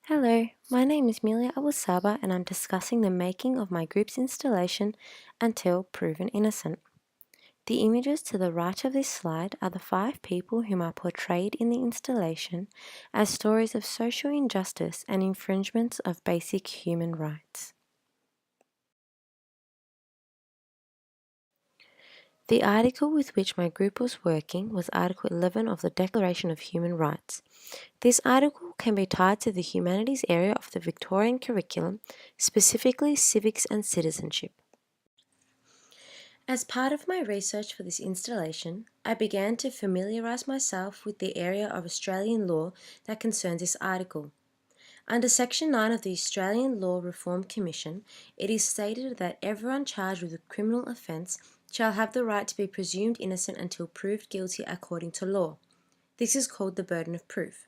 Hello, my name is Milia Abou-Saba and I'm discussing the making of my group's installation Until Proven Innocent. The images to the right of this slide are the 5 people whom are portrayed in the installation as stories of social injustice and infringements of basic human rights. The article with which my group was working was Article 11 of the Declaration of Human Rights. This article can be tied to the humanities area of the Victorian curriculum, specifically civics and citizenship. As part of my research for this installation, I began to familiarise myself with the area of Australian law that concerns this article. Under Section 9 of the Australian Law Reform Commission, it is stated that everyone charged with a criminal offence shall have the right to be presumed innocent until proved guilty according to law. This is called the burden of proof.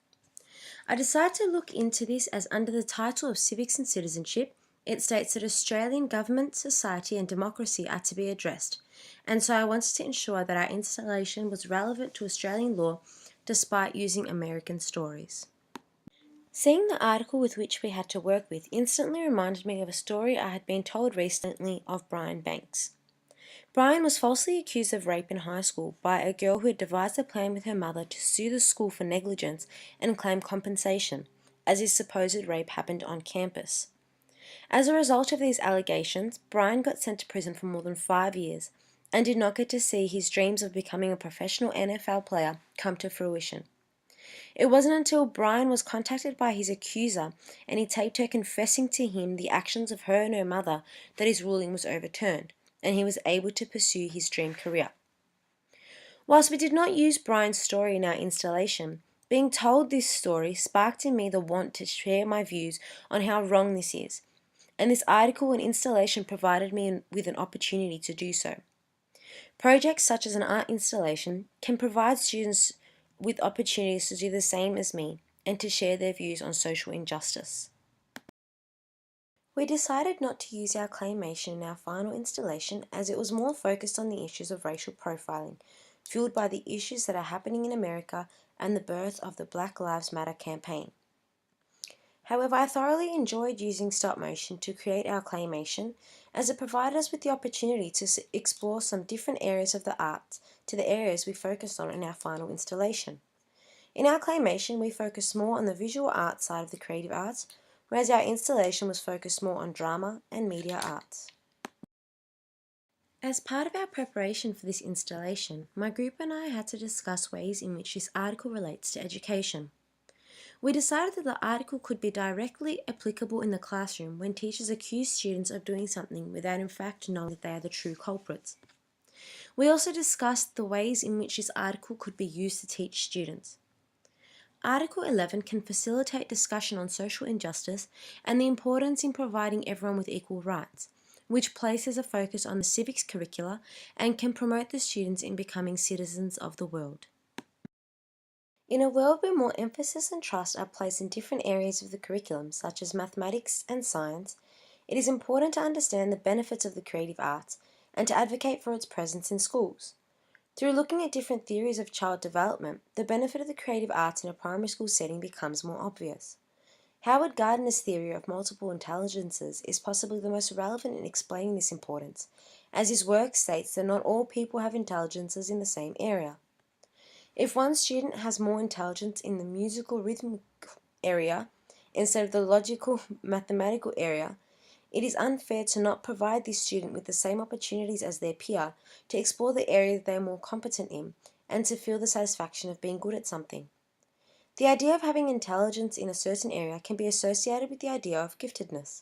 I decided to look into this as under the title of Civics and Citizenship, it states that Australian government, society and democracy are to be addressed, and so I wanted to ensure that our installation was relevant to Australian law despite using American stories. Seeing the article with which we had to work with instantly reminded me of a story I had been told recently of Brian Banks. Brian was falsely accused of rape in high school by a girl who had devised a plan with her mother to sue the school for negligence and claim compensation, as his supposed rape happened on campus. As a result of these allegations, Brian got sent to prison for more than 5 years and did not get to see his dreams of becoming a professional NFL player come to fruition. It wasn't until Brian was contacted by his accuser and he taped her confessing to him the actions of her and her mother that his ruling was overturned, and he was able to pursue his dream career. Whilst we did not use Brian's story in our installation, being told this story sparked in me the want to share my views on how wrong this is, and this article and installation provided me with an opportunity to do so. Projects such as an art installation can provide students with opportunities to do the same as me and to share their views on social injustice. We decided not to use our claymation in our final installation as it was more focused on the issues of racial profiling, fueled by the issues that are happening in America and the birth of the Black Lives Matter campaign. However, I thoroughly enjoyed using stop motion to create our claymation as it provided us with the opportunity to explore some different areas of the art to the areas we focused on in our final installation. In our claymation, we focused more on the visual art side of the creative arts, whereas our installation was focused more on drama and media arts. As part of our preparation for this installation, my group and I had to discuss ways in which this article relates to education. We decided that the article could be directly applicable in the classroom when teachers accuse students of doing something without in fact knowing that they are the true culprits. We also discussed the ways in which this article could be used to teach students. Article 11 can facilitate discussion on social injustice and the importance in providing everyone with equal rights, which places a focus on the civics curricula and can promote the students in becoming citizens of the world. In a world where more emphasis and trust are placed in different areas of the curriculum, such as mathematics and science, it is important to understand the benefits of the creative arts and to advocate for its presence in schools. Through looking at different theories of child development, the benefit of the creative arts in a primary school setting becomes more obvious. Howard Gardner's theory of multiple intelligences is possibly the most relevant in explaining this importance, as his work states that not all people have intelligences in the same area. If one student has more intelligence in the musical rhythmic area instead of the logical mathematical area, it is unfair to not provide this student with the same opportunities as their peer to explore the area that they are more competent in and to feel the satisfaction of being good at something. The idea of having intelligence in a certain area can be associated with the idea of giftedness.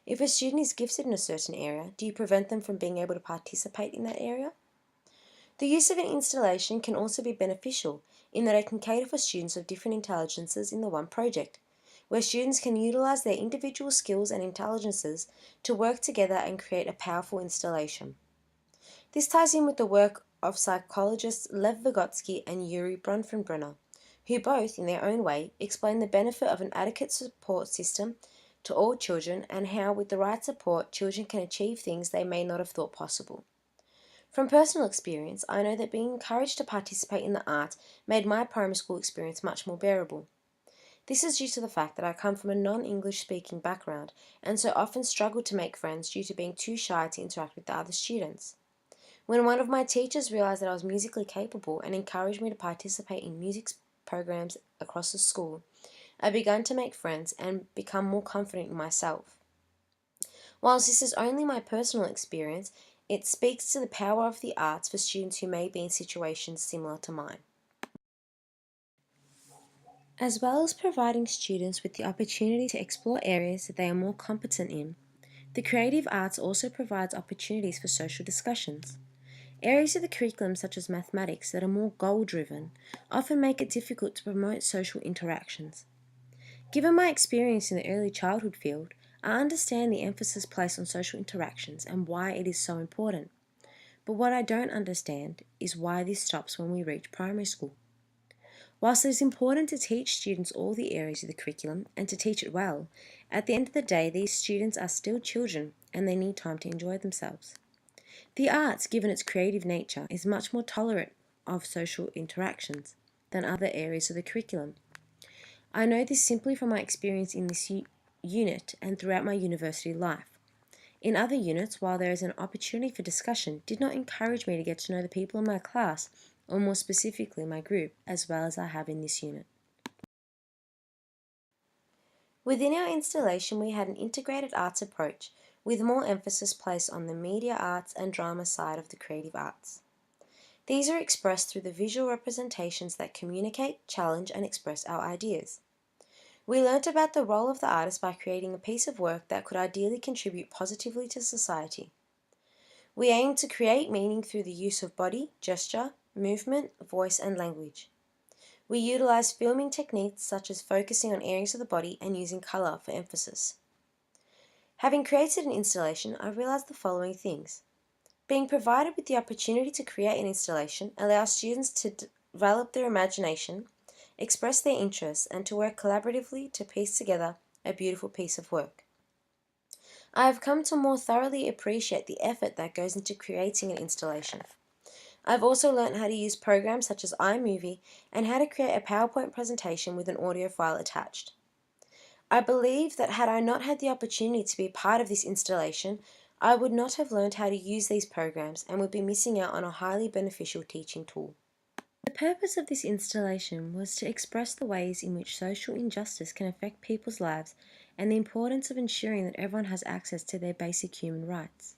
If a student is gifted in a certain area, do you prevent them from being able to participate in that area? The use of an installation can also be beneficial in that it can cater for students of different intelligences in the one project, where students can utilize their individual skills and intelligences to work together and create a powerful installation. This ties in with the work of psychologists Lev Vygotsky and Yuri Bronfenbrenner, who both, in their own way, explain the benefit of an adequate support system to all children and how, with the right support, children can achieve things they may not have thought possible. From personal experience, I know that being encouraged to participate in the arts made my primary school experience much more bearable. This is due to the fact that I come from a non-English speaking background and so often struggled to make friends due to being too shy to interact with the other students. When one of my teachers realized that I was musically capable and encouraged me to participate in music programs across the school, I began to make friends and become more confident in myself. Whilst this is only my personal experience, it speaks to the power of the arts for students who may be in situations similar to mine. As well as providing students with the opportunity to explore areas that they are more competent in, the creative arts also provides opportunities for social discussions. Areas of the curriculum such as mathematics that are more goal-driven often make it difficult to promote social interactions. Given my experience in the early childhood field, I understand the emphasis placed on social interactions and why it is so important. But what I don't understand is why this stops when we reach primary school. Whilst it is important to teach students all the areas of the curriculum and to teach it well, at the end of the day these students are still children and they need time to enjoy themselves. The arts, given its creative nature, is much more tolerant of social interactions than other areas of the curriculum. I know this simply from my experience in this unit and throughout my university life. In other units, while there is an opportunity for discussion, did not encourage me to get to know the people in my class, or more specifically my group, as well as I have in this unit. Within our installation, we had an integrated arts approach, with more emphasis placed on the media arts and drama side of the creative arts. These are expressed through the visual representations that communicate, challenge, and express our ideas. We learnt about the role of the artist by creating a piece of work that could ideally contribute positively to society. We aim to create meaning through the use of body, gesture, movement, voice, and language. We utilize filming techniques such as focusing on areas of the body and using colour for emphasis. Having created an installation, I realized the following things. Being provided with the opportunity to create an installation allows students to develop their imagination, express their interests, and to work collaboratively to piece together a beautiful piece of work. I have come to more thoroughly appreciate the effort that goes into creating an installation. I've also learned how to use programs such as iMovie and how to create a PowerPoint presentation with an audio file attached. I believe that had I not had the opportunity to be a part of this installation, I would not have learned how to use these programs and would be missing out on a highly beneficial teaching tool. The purpose of this installation was to express the ways in which social injustice can affect people's lives and the importance of ensuring that everyone has access to their basic human rights.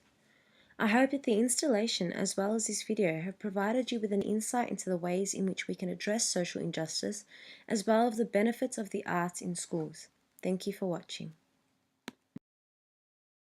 I hope that the installation as well as this video have provided you with an insight into the ways in which we can address social injustice as well as the benefits of the arts in schools. Thank you for watching.